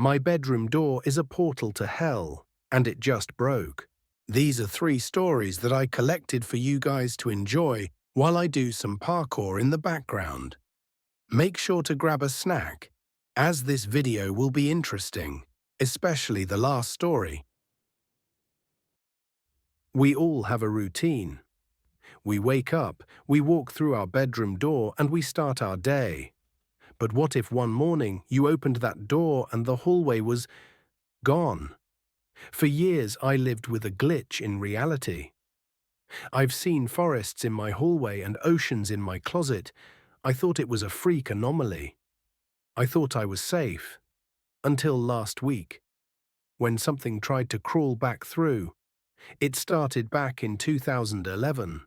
My bedroom door is a portal to hell, and it just broke. These are 3 stories that I collected for you guys to enjoy while I do some parkour in the background. Make sure to grab a snack, as this video will be interesting, especially the last story. We all have a routine. We wake up, we walk through our bedroom door, and we start our day. But what if one morning you opened that door and the hallway was gone? For years I lived with a glitch in reality. I've seen forests in my hallway and oceans in my closet. I thought it was a freak anomaly. I thought I was safe. Until last week, when something tried to crawl back through. It started back in 2011.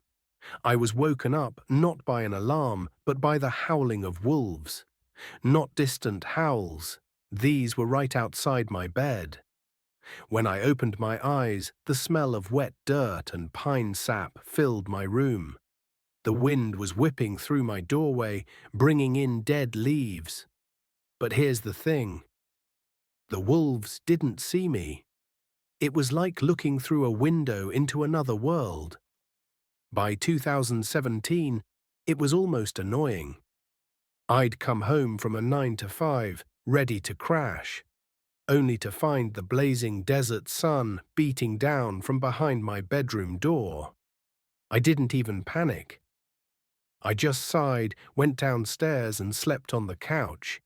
I was woken up not by an alarm, but by the howling of wolves. Not distant howls. These were right outside my bed. When I opened my eyes, the smell of wet dirt and pine sap filled my room. The wind was whipping through my doorway, bringing in dead leaves. But here's the thing. The wolves didn't see me. It was like looking through a window into another world. By 2017, it was almost annoying. I'd come home from a 9 to 5, ready to crash, only to find the blazing desert sun beating down from behind my bedroom door. I didn't even panic. I just sighed, went downstairs and slept on the couch.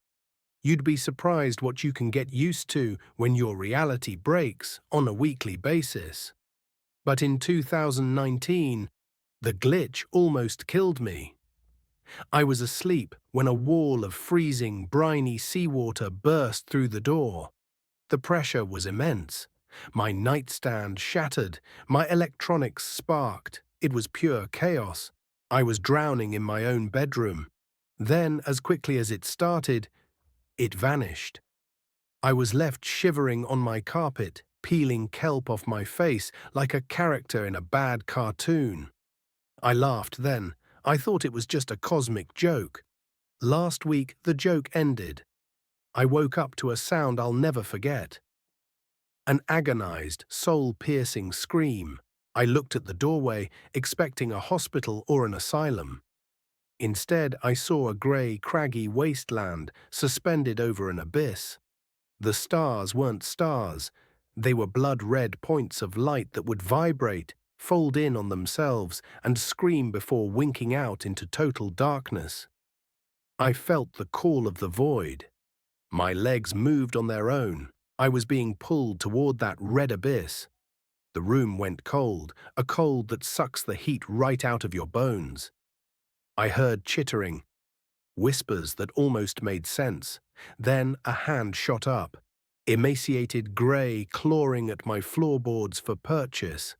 You'd be surprised what you can get used to when your reality breaks on a weekly basis. But in 2019, the glitch almost killed me. I was asleep when a wall of freezing, briny seawater burst through the door. The pressure was immense. My nightstand shattered, my electronics sparked. It was pure chaos. I was drowning in my own bedroom. Then, as quickly as it started, it vanished. I was left shivering on my carpet, peeling kelp off my face like a character in a bad cartoon. I laughed then. I thought it was just a cosmic joke. Last week, the joke ended. I woke up to a sound I'll never forget. An agonized, soul-piercing scream. I looked at the doorway, expecting a hospital or an asylum. Instead, I saw a grey, craggy wasteland suspended over an abyss. The stars weren't stars. They were blood-red points of light that would vibrate, fold in on themselves, and scream before winking out into total darkness. I felt the call of the void. My legs moved on their own. I was being pulled toward that red abyss. The room went cold, a cold that sucks the heat right out of your bones. I heard chittering, whispers that almost made sense. Then a hand shot up, emaciated grey, clawing at my floorboards for purchase.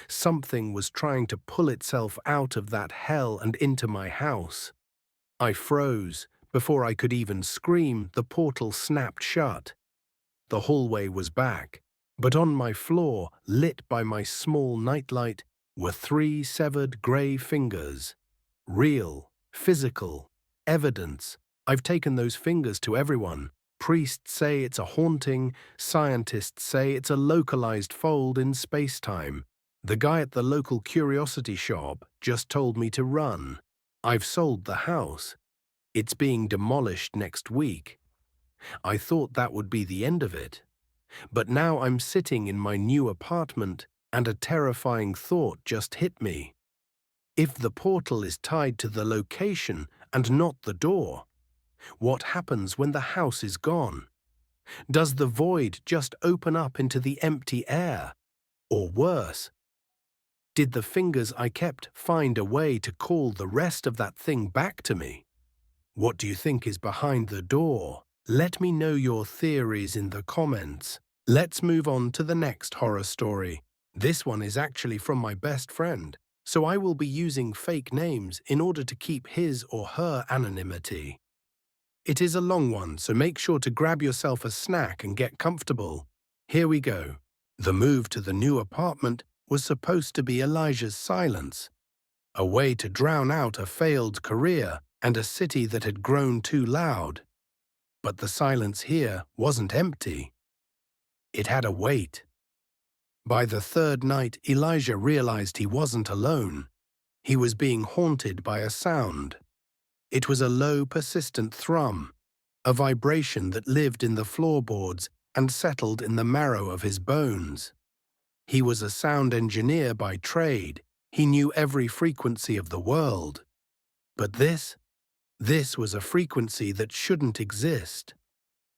Something was trying to pull itself out of that hell and into my house. I froze. Before I could even scream, the portal snapped shut. The hallway was back, but on my floor, lit by my small nightlight, were 3 severed grey fingers. Real, physical, evidence. I've taken those fingers to everyone. Priests say it's a haunting, scientists say it's a localized fold in space-time. The guy at the local curiosity shop just told me to run. I've sold the house. It's being demolished next week. I thought that would be the end of it. But now I'm sitting in my new apartment and a terrifying thought just hit me. If the portal is tied to the location and not the door, what happens when the house is gone? Does the void just open up into the empty air? Or worse, did the fingers I kept find a way to call the rest of that thing back to me? What do you think is behind the door? Let me know your theories in the comments. Let's move on to the next horror story. This one is actually from my best friend, so I will be using fake names in order to keep his or her anonymity. It is a long one, so make sure to grab yourself a snack and get comfortable. Here we go. The move to the new apartment was supposed to be Elijah's silence, a way to drown out a failed career and a city that had grown too loud. But the silence here wasn't empty. It had a weight. By the third night, Elijah realized he wasn't alone. He was being haunted by a sound. It was a low, persistent thrum, a vibration that lived in the floorboards and settled in the marrow of his bones. He was a sound engineer by trade. He knew every frequency of the world. But this was a frequency that shouldn't exist.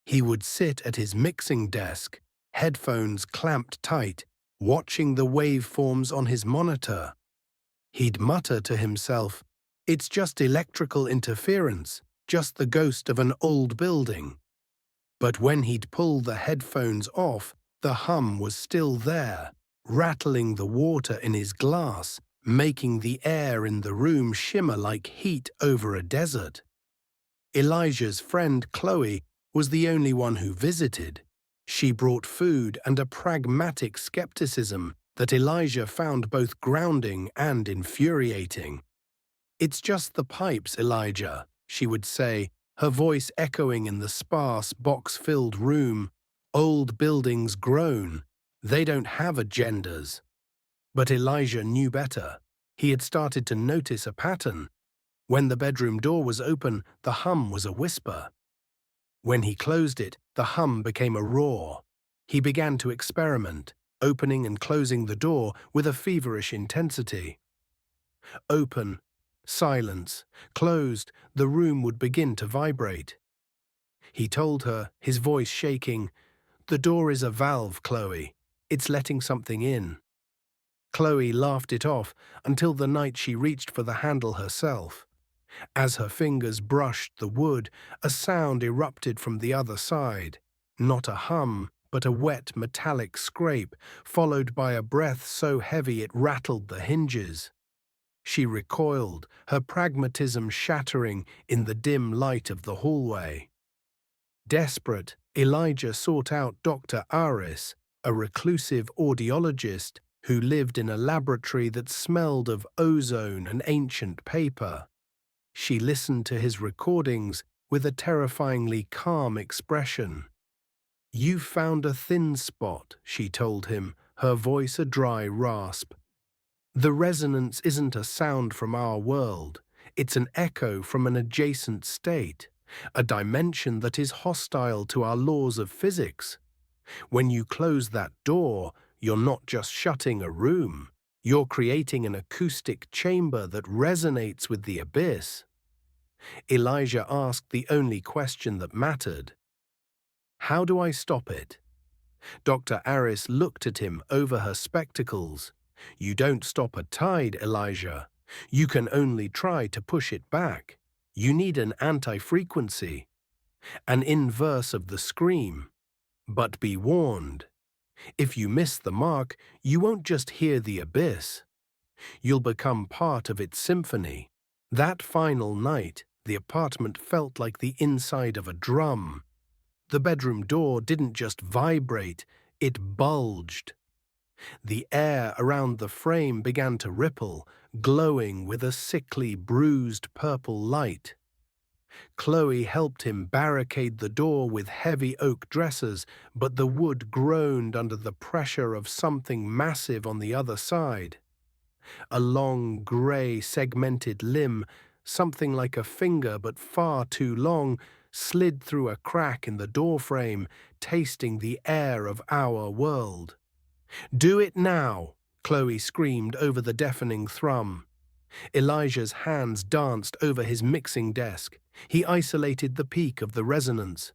He would sit at his mixing desk, headphones clamped tight, watching the waveforms on his monitor. He'd mutter to himself, "It's just electrical interference, just the ghost of an old building." But when he'd pull the headphones off, the hum was still there, rattling the water in his glass, making the air in the room shimmer like heat over a desert. Elijah's friend Chloe was the only one who visited. She brought food and a pragmatic skepticism that Elijah found both grounding and infuriating. "It's just the pipes, Elijah," she would say, her voice echoing in the sparse, box-filled room. "Old buildings groan. They don't have agendas." But Elijah knew better. He had started to notice a pattern. When the bedroom door was open, the hum was a whisper. When he closed it, the hum became a roar. He began to experiment, opening and closing the door with a feverish intensity. Open, silence, closed, the room would begin to vibrate. He told her, his voice shaking, "The door is a valve, Chloe. It's letting something in." Chloe laughed it off until the night she reached for the handle herself. As her fingers brushed the wood, a sound erupted from the other side. Not a hum, but a wet metallic scrape, followed by a breath so heavy it rattled the hinges. She recoiled, her pragmatism shattering in the dim light of the hallway. Desperate, Elijah sought out Dr. Aris, a reclusive audiologist who lived in a laboratory that smelled of ozone and ancient paper. She listened to his recordings with a terrifyingly calm expression. "You've found a thin spot," she told him, her voice a dry rasp. "The resonance isn't a sound from our world. It's an echo from an adjacent state, a dimension that is hostile to our laws of physics. When you close that door, you're not just shutting a room. You're creating an acoustic chamber that resonates with the abyss." Elijah asked the only question that mattered. "How do I stop it?" Dr. Aris looked at him over her spectacles. "You don't stop a tide, Elijah. You can only try to push it back. You need an anti-frequency, an inverse of the scream. But be warned. If you miss the mark, you won't just hear the abyss. You'll become part of its symphony." That final night, the apartment felt like the inside of a drum. The bedroom door didn't just vibrate, it bulged. The air around the frame began to ripple, glowing with a sickly, bruised purple light. Chloe helped him barricade the door with heavy oak dressers, but the wood groaned under the pressure of something massive on the other side. A long, grey, segmented limb, something like a finger but far too long, slid through a crack in the doorframe, tasting the air of our world. "Do it now!" Chloe screamed over the deafening thrum. Elijah's hands danced over his mixing desk. He isolated the peak of the resonance.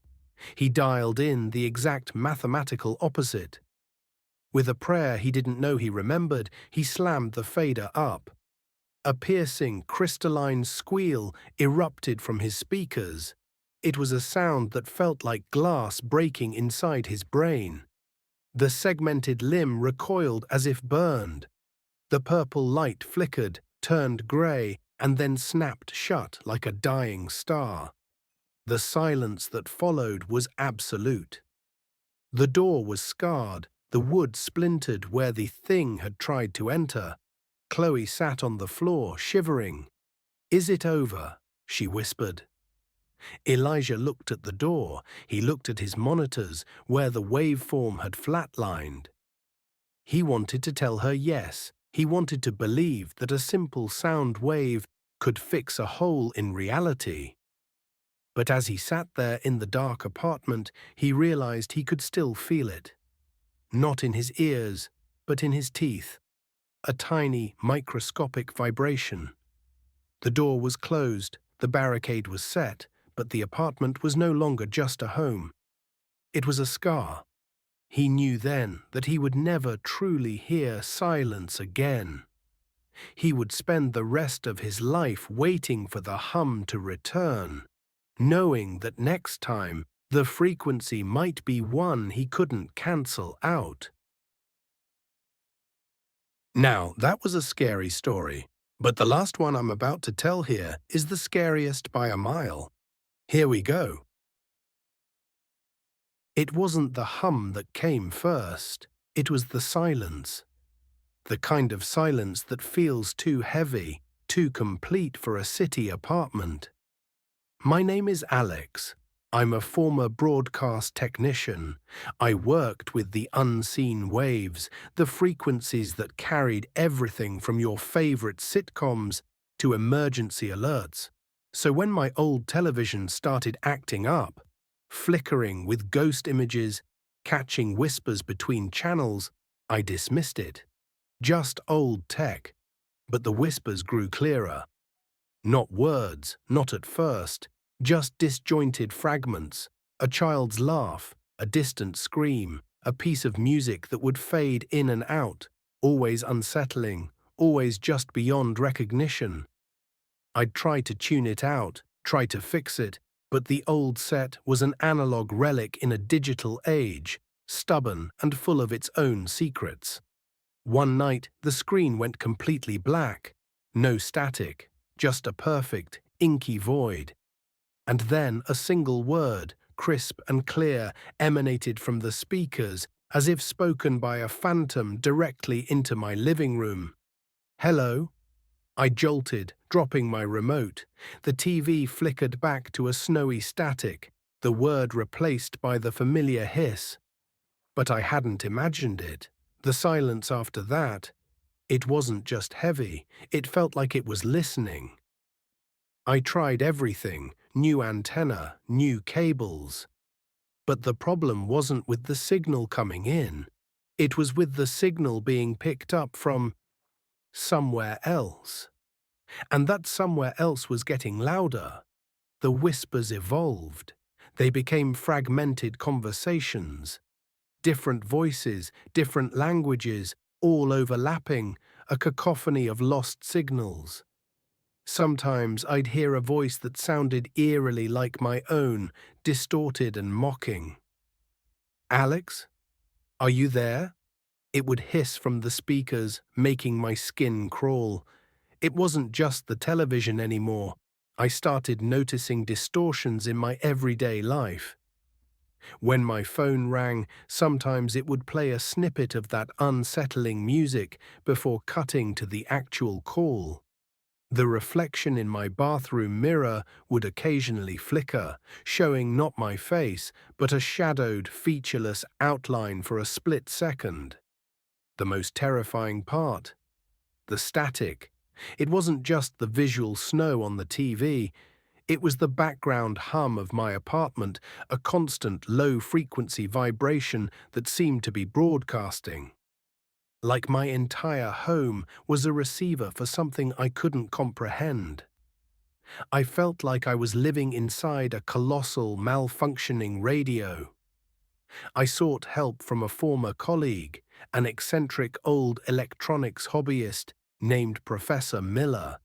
He dialed in the exact mathematical opposite. With a prayer he didn't know he remembered, he slammed the fader up. A piercing, crystalline squeal erupted from his speakers. It was a sound that felt like glass breaking inside his brain. The segmented limb recoiled as if burned. The purple light flickered, turned grey, and then snapped shut like a dying star. The silence that followed was absolute. The door was scarred, the wood splintered where the thing had tried to enter. Chloe sat on the floor, shivering. "Is it over?" she whispered. Elijah looked at the door. He looked at his monitors, where the waveform had flatlined. He wanted to tell her yes. He wanted to believe that a simple sound wave could fix a hole in reality. But as he sat there in the dark apartment, he realized he could still feel it. Not in his ears, but in his teeth. A tiny, microscopic vibration. The door was closed, the barricade was set, but the apartment was no longer just a home. It was a scar. He knew then that he would never truly hear silence again. He would spend the rest of his life waiting for the hum to return, knowing that next time the frequency might be one he couldn't cancel out. Now, that was a scary story, but the last one I'm about to tell here is the scariest by a mile. Here we go. It wasn't the hum that came first, it was the silence. The kind of silence that feels too heavy, too complete for a city apartment. My name is Alex. I'm a former broadcast technician. I worked with the unseen waves, the frequencies that carried everything from your favorite sitcoms to emergency alerts. So when my old television started acting up, flickering with ghost images, catching whispers between channels, I dismissed it. Just old tech, but the whispers grew clearer. Not words, not at first, just disjointed fragments, a child's laugh, a distant scream, a piece of music that would fade in and out, always unsettling, always just beyond recognition. I'd try to tune it out, try to fix it, but the old set was an analog relic in a digital age, stubborn and full of its own secrets. One night, the screen went completely black. No static, just a perfect, inky void. And then a single word, crisp and clear, emanated from the speakers, as if spoken by a phantom directly into my living room. "Hello?" I jolted, dropping my remote. The TV flickered back to a snowy static, the word replaced by the familiar hiss. But I hadn't imagined it. The silence after that, it wasn't just heavy, it felt like it was listening. I tried everything, new antenna, new cables. But the problem wasn't with the signal coming in. It was with the signal being picked up from somewhere else. And that somewhere else was getting louder. The whispers evolved. They became fragmented conversations. Different voices, different languages, all overlapping, a cacophony of lost signals. Sometimes I'd hear a voice that sounded eerily like my own, distorted and mocking. "Alex? Are you there?" It would hiss from the speakers, making my skin crawl. It wasn't just the television anymore. I started noticing distortions in my everyday life. When my phone rang, sometimes it would play a snippet of that unsettling music before cutting to the actual call. The reflection in my bathroom mirror would occasionally flicker, showing not my face, but a shadowed, featureless outline for a split second. The most terrifying part, the static. It wasn't just the visual snow on the TV. It was the background hum of my apartment, a constant low-frequency vibration that seemed to be broadcasting. Like my entire home was a receiver for something I couldn't comprehend. I felt like I was living inside a colossal, malfunctioning radio. I sought help from a former colleague, an eccentric old electronics hobbyist named Professor Miller.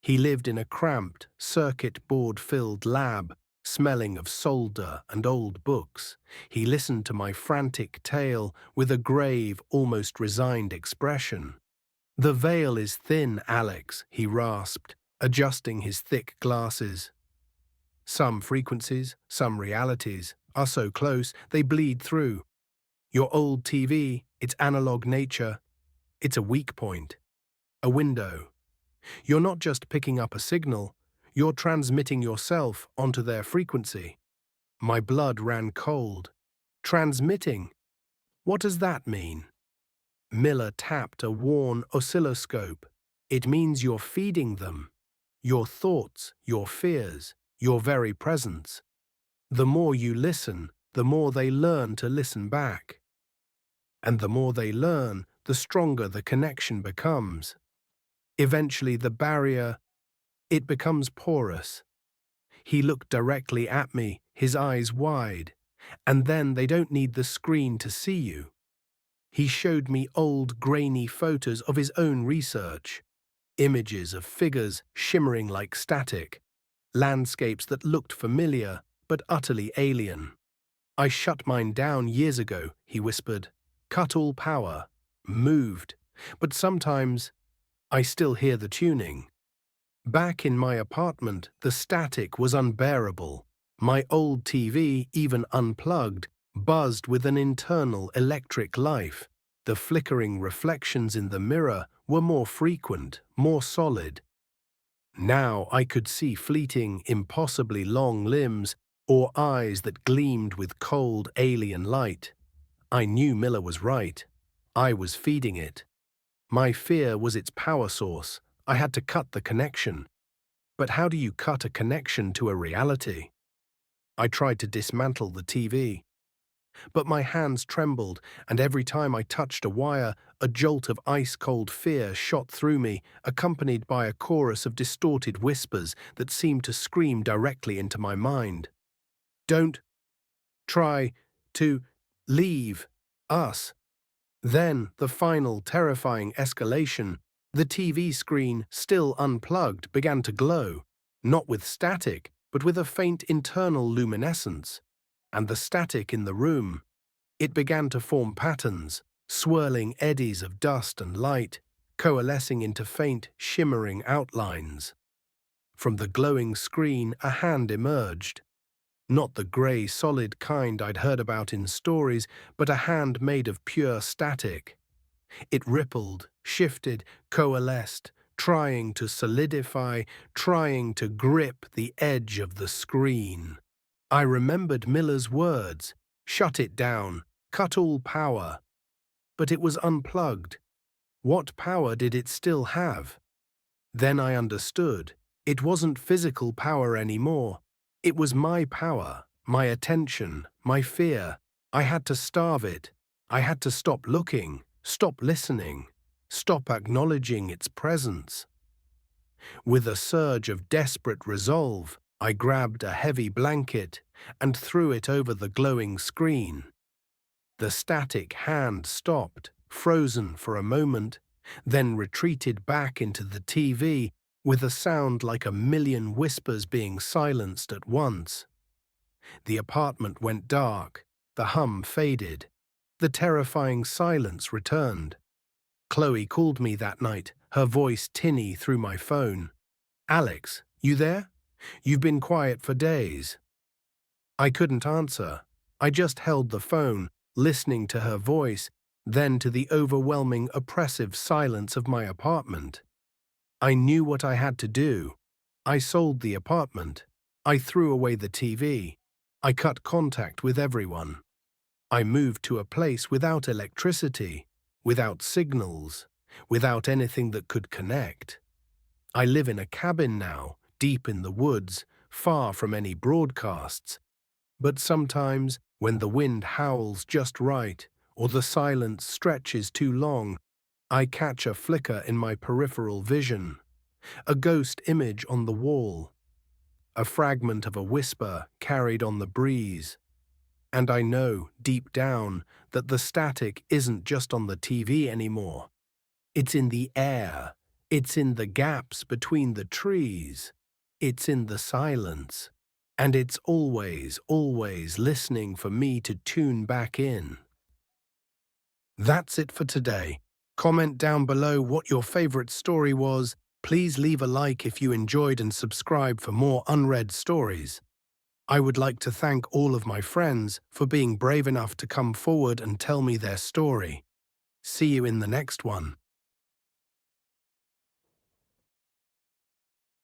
He lived in a cramped, circuit board-filled lab, smelling of solder and old books. He listened to my frantic tale with a grave, almost resigned expression. "The veil is thin, Alex," he rasped, adjusting his thick glasses. "Some frequencies, some realities, are so close they bleed through. Your old TV, its analog nature, it's a weak point, a window. You're not just picking up a signal, You're transmitting yourself onto their frequency. My blood ran cold. Transmitting? What does that mean? Miller tapped a worn oscilloscope. It means you're feeding them. Your thoughts, your fears, your very presence. The more you listen, the more they learn to listen back. And the more they learn, the stronger the connection becomes. Eventually the barrier, it becomes porous. He looked directly at me, his eyes wide. And then they don't need the screen to see you. He showed me old, grainy photos of his own research. Images of figures shimmering like static. Landscapes that looked familiar, but utterly alien. I shut mine down years ago, he whispered. Cut all power. Moved. But sometimes I still hear the tuning. Back in my apartment, the static was unbearable. My old TV, even unplugged, buzzed with an internal electric life. The flickering reflections in the mirror were more frequent, more solid. Now I could see fleeting, impossibly long limbs or eyes that gleamed with cold, alien light. I knew Miller was right. I was feeding it. My fear was its power source. I had to cut the connection. But how do you cut a connection to a reality? I tried to dismantle the TV. But my hands trembled, and every time I touched a wire, a jolt of ice-cold fear shot through me, accompanied by a chorus of distorted whispers that seemed to scream directly into my mind. Don't try to leave us. Then, the final terrifying escalation. The TV screen, still unplugged, began to glow, not with static, but with a faint internal luminescence. And the static in the room, it began to form patterns, swirling eddies of dust and light, coalescing into faint, shimmering outlines. From the glowing screen, a hand emerged. Not the grey, solid kind I'd heard about in stories, but a hand made of pure static. It rippled, shifted, coalesced, trying to solidify, trying to grip the edge of the screen. I remembered Miller's words, shut it down, cut all power. But it was unplugged. What power did it still have? Then I understood. It wasn't physical power anymore. It was my power, my attention, my fear. I had to starve it. I had to stop looking, stop listening, stop acknowledging its presence. With a surge of desperate resolve, I grabbed a heavy blanket and threw it over the glowing screen. The static hand stopped, frozen for a moment, then retreated back into the TV with a sound like a million whispers being silenced at once. The apartment went dark, the hum faded, the terrifying silence returned. Chloe called me that night, her voice tinny through my phone. "Alex, you there? You've been quiet for days." I couldn't answer. I just held the phone, listening to her voice, then to the overwhelming, oppressive silence of my apartment. I knew what I had to do. I sold the apartment. I threw away the TV. I cut contact with everyone. I moved to a place without electricity, without signals, without anything that could connect. I live in a cabin now, deep in the woods, far from any broadcasts. But sometimes, when the wind howls just right, or the silence stretches too long, I catch a flicker in my peripheral vision, a ghost image on the wall, a fragment of a whisper carried on the breeze. And I know, deep down, that the static isn't just on the TV anymore. It's in the air. It's in the gaps between the trees. It's in the silence. And it's always, always listening for me to tune back in. That's it for today. Comment down below what your favorite story was. Please leave a like if you enjoyed and subscribe for more unread stories. I would like to thank all of my friends for being brave enough to come forward and tell me their story. See you in the next one.